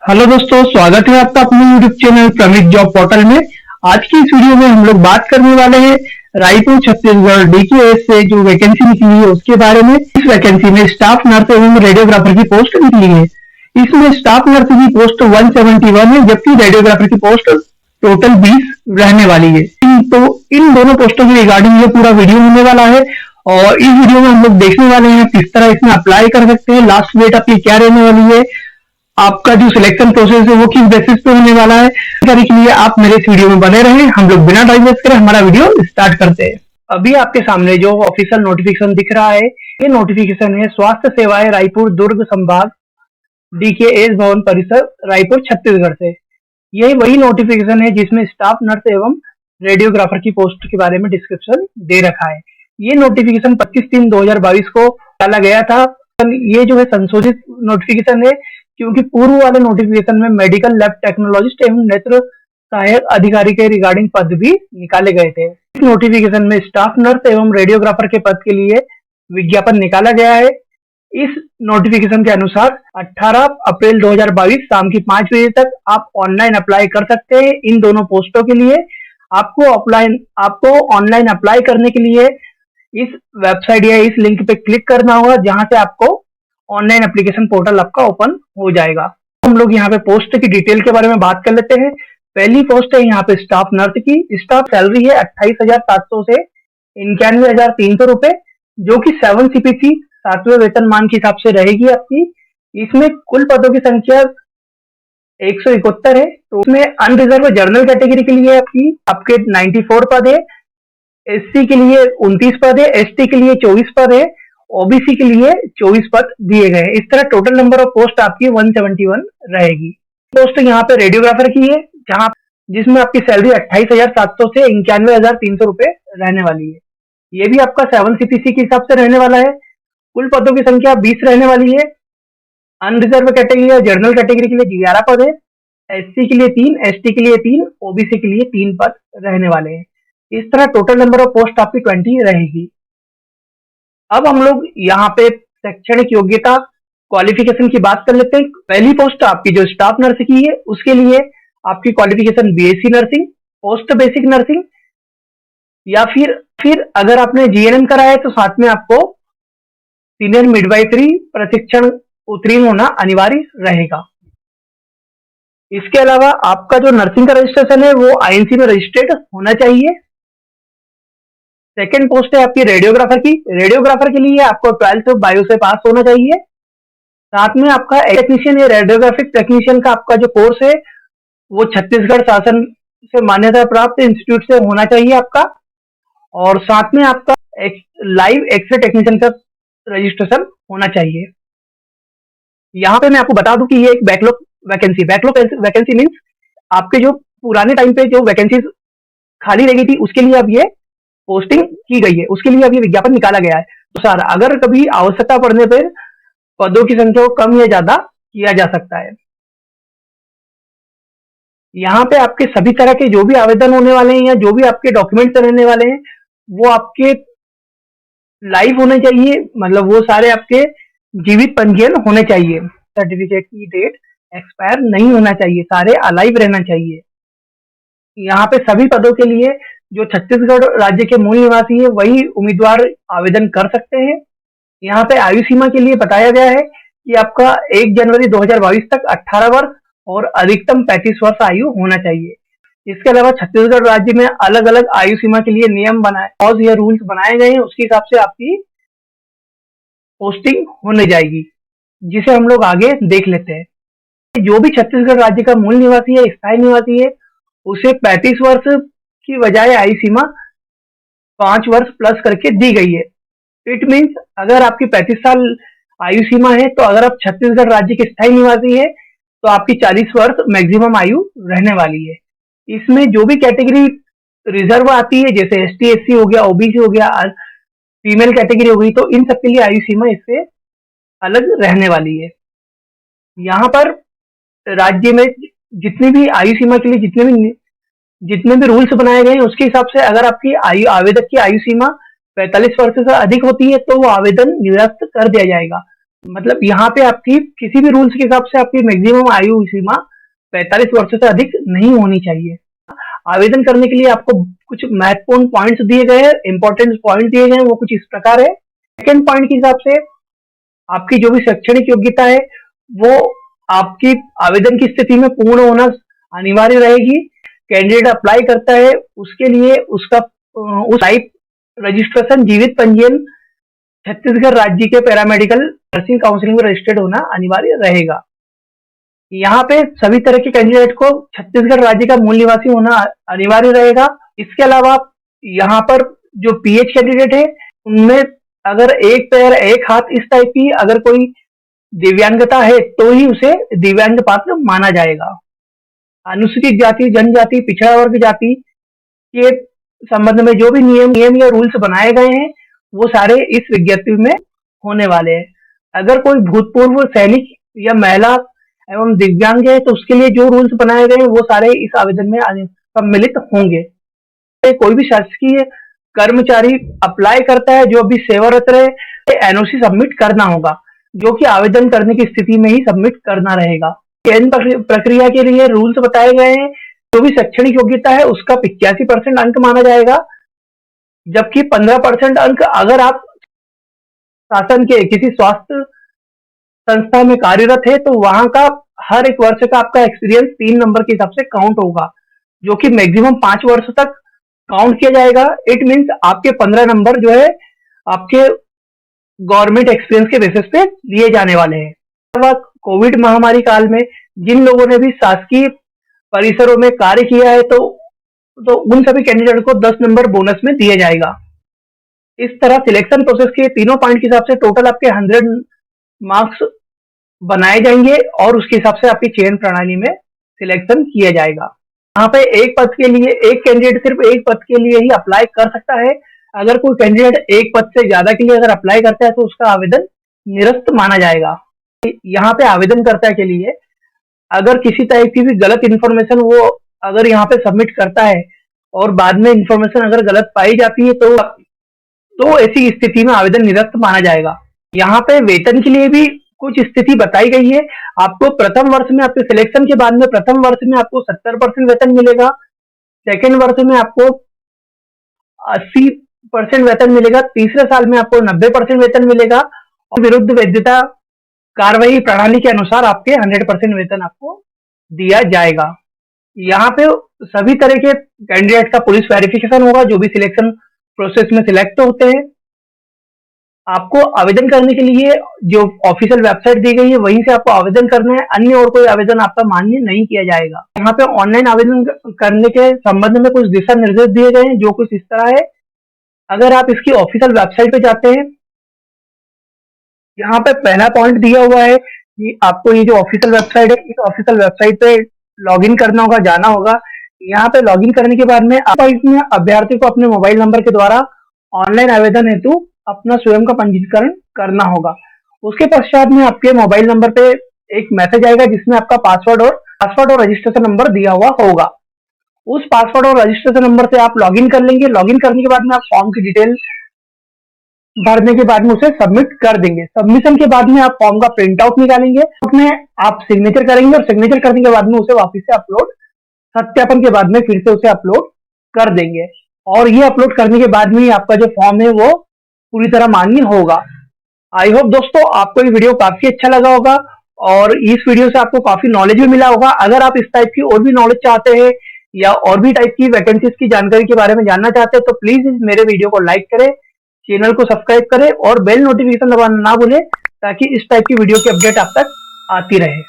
Hello दोस्तों, स्वागत है आपका अपने यूट्यूब चैनल प्रमित जॉब पोर्टल में। आज की इस वीडियो में हम लोग बात करने वाले हैं रायपुर छत्तीसगढ़ डीकेएस से जो वैकेंसी निकली है उसके बारे में। इस वैकेंसी में स्टाफ नर्स एवं रेडियोग्राफर की पोस्ट निकली है। इसमें स्टाफ नर्स की पोस्ट 171 है, जबकि रेडियोग्राफर की पोस्ट टोटल 20 रहने वाली है। तो इन दोनों पोस्टों के रिगार्डिंग ये पूरा वीडियो होने वाला है और इस वीडियो में हम लोग देखने वाले हैं किस तरह इसमें अप्लाई कर सकते हैं, लास्ट डेट आपकी क्या रहने वाली है, आपका जो सिलेक्शन प्रोसेस है वो किस बेसिस पे होने वाला है। जानकारी के लिए आप मेरे इस वीडियो में बने रहें। हम लोग बिना टाइम वेस्ट करें हमारा वीडियो स्टार्ट करते हैं। अभी आपके सामने जो ऑफिशियल नोटिफिकेशन दिख रहा है, ये नोटिफिकेशन है स्वास्थ्य सेवाएं रायपुर दुर्ग संभाग डीकेएस भवन परिसर रायपुर छत्तीसगढ़ से। यही वही नोटिफिकेशन है जिसमें स्टाफ नर्स एवं रेडियोग्राफर की पोस्ट के बारे में डिस्क्रिप्शन दे रखा है। ये नोटिफिकेशन 25/3/2022 को डाला गया था। ये जो है संशोधित नोटिफिकेशन है, क्योंकि पूर्व वाले नोटिफिकेशन में मेडिकल लैब टेक्नोलॉजिस्ट एवं नेत्र सहायक अधिकारी के रिगार्डिंग पद भी निकाले गए थे। इस नोटिफिकेशन में स्टाफ नर्स एवं रेडियोग्राफर के पद के लिए विज्ञापन निकाला गया है। इस नोटिफिकेशन के अनुसार 18 अप्रैल 2022 शाम की 5 बजे तक आप ऑनलाइन अप्लाई कर सकते हैं। इन दोनों पोस्टों के लिए आपको ऑनलाइन अप्लाई करने के लिए इस वेबसाइट या इस लिंक पे क्लिक करना होगा, जहां से आपको ऑनलाइन एप्लीकेशन पोर्टल आपका ओपन हो जाएगा। हम लोग यहाँ पे पोस्ट की डिटेल के बारे में बात कर लेते हैं। पहली पोस्ट है यहाँ पे स्टाफ नर्स की। स्टाफ सैलरी है 28,700 से 91,300 रुपए, जो कि 7 CPC 7वें वेतनमान के हिसाब से रहेगी आपकी। इसमें कुल पदों की संख्या 171 है। तो उसमें अनरिजर्व जनरल कैटेगरी के लिए आपके 94 पद है, SC के लिए 29 पद है, ST के लिए 24 पद है, ओबीसी के लिए 24 पद दिए गए। इस तरह टोटल नंबर ऑफ पोस्ट आपकी 171 रहेगी। पोस्ट यहाँ पे रेडियोग्राफर की है, जिसमें आपकी सैलरी 28,700 से 91,300 रुपए रहने वाली है। ये भी आपका 7 CPC के हिसाब से रहने वाला है। कुल पदों की संख्या 20 रहने वाली है। अनरिजर्व कैटेगरी या जनरल कैटेगरी के लिए 11 पद है, SC के लिए 3, ST के लिए 3, ओबीसी के लिए 3 पद रहने वाले हैं। इस तरह टोटल नंबर ऑफ पोस्ट आपकी 20 रहेगी। अब हम लोग यहाँ पे शैक्षणिक योग्यता क्वालिफिकेशन की बात कर लेते हैं। पहली पोस्ट आपकी जो स्टाफ नर्स की है, उसके लिए आपकी qualification BSc nursing, post basic nursing, या फिर अगर आपने GNM करा है तो साथ में आपको सीनियर मिडवाइफरी प्रशिक्षण उत्तीर्ण होना अनिवार्य रहेगा। इसके अलावा आपका जो नर्सिंग का रजिस्ट्रेशन है वो INC में रजिस्टर्ड होना चाहिए। सेकेंड पोस्ट है आपकी रेडियोग्राफर की। रेडियोग्राफर के लिए आपको 12th बायो से पास होना चाहिए। साथ में आपका टेक्नीशियन या रेडियोग्राफिक टेक्नीशियन का आपका जो कोर्स है वो छत्तीसगढ़ शासन से मान्यता प्राप्त इंस्टीट्यूट से होना चाहिए आपका। और साथ में आपका लाइव एक्सरे टेक्नीशियन का रजिस्ट्रेशन होना चाहिए। यहाँ पे मैं आपको बता दूं कि ये एक बैकलॉग वैकेंसी मीन्स आपके जो पुराने टाइम पे जो वैकेंसीज खाली रह गई थी उसके लिए अब ये पोस्टिंग की गई है, उसके लिए अब ये विज्ञापन निकाला गया है। तो सर अगर कभी आवश्यकता पड़ने पर पदों की संख्या को कम या ज्यादा किया जा सकता है। यहाँ पे आपके सभी तरह के जो भी आवेदन होने वाले हैं या जो भी आपके डॉक्यूमेंट्स रहने वाले हैं वो आपके लाइव होने चाहिए, मतलब वो सारे आपके जीवित पंजीयन होने चाहिए। सर्टिफिकेट की डेट एक्सपायर नहीं होना चाहिए, सारे अलाइव रहना चाहिए। यहाँ पे सभी पदों के लिए जो छत्तीसगढ़ राज्य के मूल निवासी है वही उम्मीदवार आवेदन कर सकते हैं। यहाँ पे आयु सीमा के लिए बताया गया है कि आपका 1 जनवरी 2022 तक 18 वर्ष और अधिकतम 35 वर्ष आयु होना चाहिए। इसके अलावा छत्तीसगढ़ राज्य में अलग अलग आयु सीमा के लिए नियम लॉज या रूल्स बनाए गए हैं, उसके हिसाब से आपकी पोस्टिंग होने जाएगी, जिसे हम लोग आगे देख लेते हैं। जो भी छत्तीसगढ़ राज्य का मूल निवासी है, स्थायी निवासी है, उसे 35 वर्ष की बजाय आयु सीमा 5 वर्ष प्लस करके दी गई है। इट मीन्स अगर आपकी 35 साल आयु सीमा है तो अगर आप छत्तीसगढ़ राज्य के स्थायी निवासी है तो आपकी 40 वर्ष मैक्सिमम आयु रहने वाली है। इसमें जो भी कैटेगरी रिजर्व आती है, जैसे ST SC हो गया, OBC हो गया, फीमेल कैटेगरी हो गई, तो इन सब के लिए आयु सीमा इससे अलग रहने वाली है। यहाँ पर राज्य में जितनी भी आयु सीमा के लिए जितने भी रूल्स बनाए गए हैं उसके हिसाब से अगर आपकी आवेदक की आयु सीमा 45 वर्ष से अधिक होती है तो वो आवेदन निरस्त कर दिया जाएगा। मतलब यहाँ पे आपकी किसी भी रूल्स के हिसाब से आपकी मैक्सिमम आयु सीमा 45 वर्ष से अधिक नहीं होनी चाहिए। आवेदन करने के लिए आपको कुछ महत्वपूर्ण पॉइंट्स दिए गए हैं, इंपॉर्टेंट पॉइंट दिए गए हैं, वो कुछ इस प्रकार है। सेकंड पॉइंट के हिसाब से आपकी जो भी शैक्षणिक योग्यता है वो आपकी आवेदन की स्थिति में पूर्ण होना अनिवार्य रहेगी। कैंडिडेट अप्लाई करता है उसके लिए उसका उस टाइप रजिस्ट्रेशन जीवित पंजीयन छत्तीसगढ़ राज्य के पैरामेडिकल नर्सिंग काउंसिलिंग में रजिस्टर्ड होना अनिवार्य रहेगा। यहाँ पे सभी तरह के कैंडिडेट को छत्तीसगढ़ राज्य का मूल निवासी होना अनिवार्य रहेगा। इसके अलावा यहाँ पर जो पीएच कैंडिडेट है उनमें अगर एक पैर एक हाथ इस टाइप की अगर कोई दिव्यांगता है तो ही उसे दिव्यांग पात्र माना जाएगा। अनुसूचित जाति, जनजाति, पिछड़ा वर्ग जाति के संबंध में जो भी नियम या रूल्स बनाए गए हैं वो सारे इस विज्ञप्ति में होने वाले हैं। अगर कोई भूतपूर्व सैनिक या महिला एवं दिव्यांग है तो उसके लिए जो रूल्स बनाए गए हैं वो सारे इस आवेदन में सम्मिलित होंगे। कोई भी शासकीय कर्मचारी अप्लाई करता है जो अभी सेवारत रहे एनओसी सबमिट करना होगा, जो कि आवेदन करने की स्थिति में ही सबमिट करना रहेगा। चयन प्रक्रिया के लिए रूल्स बताए गए हैं। जो भी शैक्षणिक योग्यता है उसका 85% अंक माना जाएगा, जबकि 15% अंक अगर आप शासन के किसी स्वास्थ्य संस्था में कार्यरत है तो वहां का हर एक वर्ष का आपका एक्सपीरियंस 3 नंबर के हिसाब से काउंट होगा, जो कि मैक्सिमम 5 वर्ष तक काउंट किया जाएगा। इट मीन्स आपके 15 नंबर जो है आपके गवर्नमेंट एक्सपीरियंस के बेसिस पे लिए जाने वाले हैं। कोविड महामारी काल में जिन लोगों ने भी शासकीय परिसरों में कार्य किया है तो उन सभी कैंडिडेट को 10 नंबर बोनस में दिया जाएगा। इस तरह सिलेक्शन प्रोसेस के तीनों पॉइंट के हिसाब से टोटल आपके 100 मार्क्स बनाए जाएंगे और उसके हिसाब से आपकी चयन प्रणाली में सिलेक्शन किया जाएगा। यहाँ पे एक पद के लिए एक कैंडिडेट सिर्फ एक पद के लिए ही अप्लाई कर सकता है। अगर कोई कैंडिडेट एक पद से ज्यादा के लिए अगर अप्लाई करता है तो उसका आवेदन निरस्त माना जाएगा। यहाँ पे आवेदन करता है के लिए अगर किसी टाइप की भी गलत इन्फॉर्मेशन वो अगर यहाँ पे सबमिट करता है और बाद में इन्फॉर्मेशन अगर गलत पाई जाती है तो ऐसी स्थिति में आवेदन निरस्त माना जाएगा। यहाँ पे वेतन के लिए भी कुछ स्थिति बताई गई है। आपको प्रथम वर्ष में आपके सिलेक्शन के बाद में प्रथम वर्ष में आपको 70% वेतन मिलेगा, सेकेंड वर्ष में आपको 80% वेतन मिलेगा, तीसरे साल में आपको 90% वेतन मिलेगा और विरुद्ध वैधता कार्रवाई प्रणाली के अनुसार आपके 100% वेतन आपको दिया जाएगा। यहाँ पे सभी तरह के कैंडिडेट का पुलिस वेरिफिकेशन होगा जो भी सिलेक्शन प्रोसेस में सिलेक्ट होते हैं। आपको आवेदन करने के लिए जो ऑफिशियल वेबसाइट दी गई है वहीं से आपको आवेदन करना है, अन्य और कोई आवेदन आपका मान्य नहीं किया जाएगा। यहाँ पे ऑनलाइन आवेदन करने के संबंध में कुछ दिशा निर्देश दिए गए हैं जो कुछ इस तरह है। अगर आप इसकी ऑफिशियल वेबसाइट पे जाते हैं, यहाँ पे पहला पॉइंट दिया हुआ है कि आपको ये जो ऑफिशियल वेबसाइट है इस ऑफिशियल वेबसाइट पे लॉगिन करना होगा, जाना होगा। यहाँ पे लॉगिन करने के बाद में इसमें अभ्यर्थी को अपने मोबाइल नंबर के द्वारा ऑनलाइन आवेदन हेतु अपना स्वयं का पंजीकरण करना होगा। उसके पश्चात में आपके मोबाइल नंबर पे एक मैसेज आएगा जिसमें आपका पासवर्ड और रजिस्ट्रेशन नंबर दिया हुआ होगा। उस पासवर्ड और रजिस्ट्रेशन नंबर से आप लॉगिन कर लेंगे। लॉगिन करने के बाद में आप फॉर्म की डिटेल भरने के बाद में उसे सबमिट कर देंगे। सबमिशन के बाद में आप फॉर्म का प्रिंट आउट निकालेंगे, उसमें आप सिग्नेचर करेंगे और सिग्नेचर करने के बाद में उसे वापस से अपलोड सत्यापन के बाद में फिर से उसे अपलोड कर देंगे और ये अपलोड करने के बाद में आपका जो फॉर्म है वो पूरी तरह मान्य होगा। आई होप दोस्तों आपको ये वीडियो काफी अच्छा लगा होगा और इस वीडियो से आपको काफी नॉलेज भी मिला होगा। अगर आप इस टाइप की और भी नॉलेज चाहते हैं या और भी टाइप की वैकेंसीज की जानकारी के बारे में जानना चाहते हैं तो प्लीज इस मेरे वीडियो को लाइक करें, चैनल को सब्सक्राइब करें और बेल नोटिफिकेशन दबाना ना भूलें ताकि इस टाइप की वीडियो की अपडेट आप तक आती रहे।